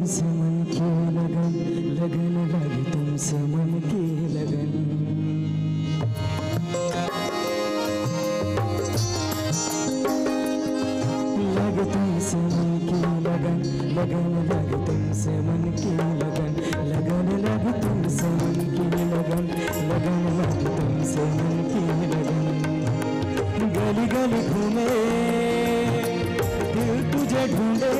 तुमसे मन की लगन, लगन लगे तुमसे मन की लगन। लगे तुमसे मन की लगन, लगन लगे तुमसे मन की लगन, लगन लगे तुमसे मन की लगन, लगन लगे तुमसे मन की लगन। गली गली घूमे दिल तुझे ढूंढे,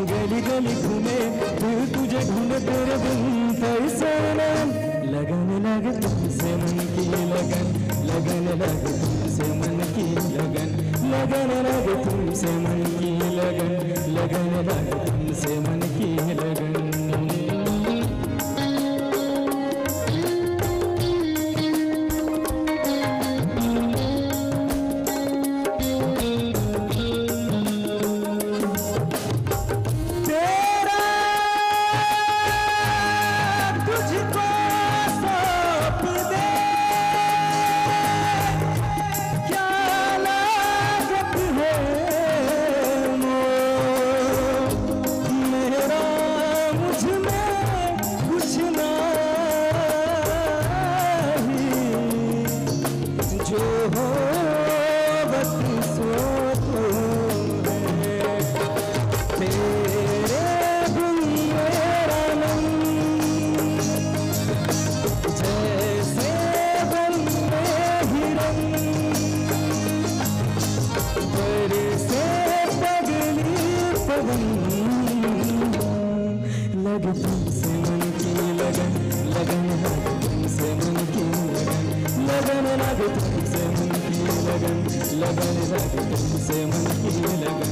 गली गली घूमे दिल तुझे ढूंढे, तेरे बिन कैसे नाम। लगन लगे तुमसे मन की लगन, लगन लगे तुमसे मन की लगन, लगन लगे तुमसे मन की लगन, लगन लगे तुमसे मन की लगन। लगे तुमसे मन की लगन, लगन लगे तुमसे मन की लगन, लगन लगे तुमसे मन की लगन, लगन लगे तुमसे मन की लगन।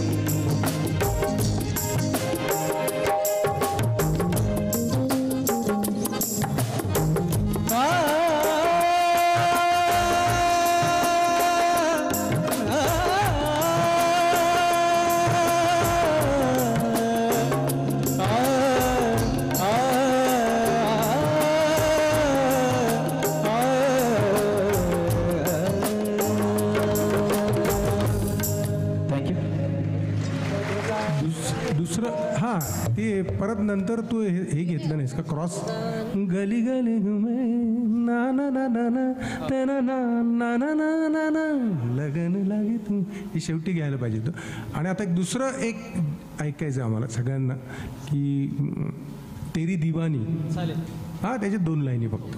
दुसरं हां ते परत नंतर तू हे घेतलं नाहीस का क्रॉस गली गली में ना ना ना ना ना ना ना ना ना ना ना ना लगन लागे तू ही शेवटी घ्यायला पाहिजे तू. आणि आता एक दुसरं एक ऐकायचं आम्हाला सगळ्यांना की तेरी दिवानी हां त्याचे 2 लाईनी फक्त.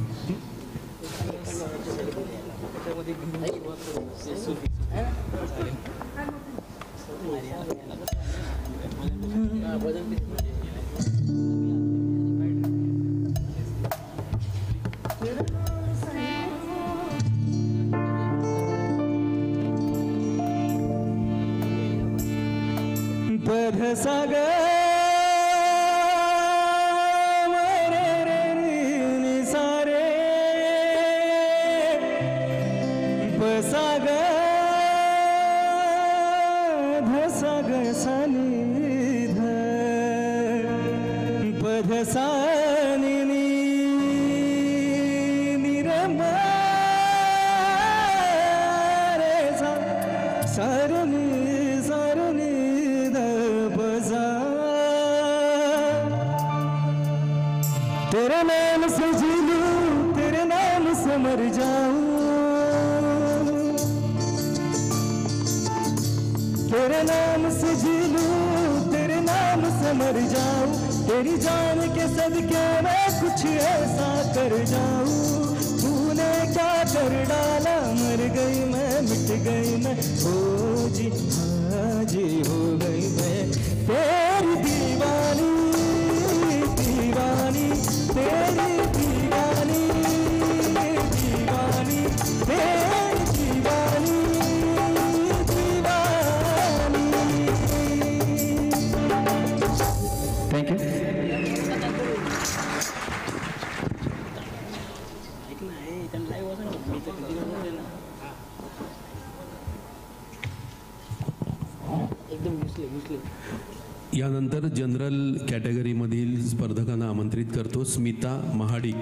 बरसा गे मेरे रे सारे बसा गे धसा ग सानी धसा तेरे नाम से जी लूं, तेरे नाम से मर जाऊं, तेरे नाम से जी लूं, तेरे नाम से मर जाऊं, तेरी जान के सदके मैं कुछ ऐसा कर जाऊं। तूने क्या कर डाला, मर गई मैं, मिट गई मैं, हो जी हाँ जी हो गई मैं तेरी दीवानी, दीवानी तेरी दीवानी, दीवानी तेरी दीवानी, दीवानी. Thank you. यानंतर जनरल कॅटेगरीमधील स्पर्धकांना आमंत्रित करतो स्मिता महाडिक.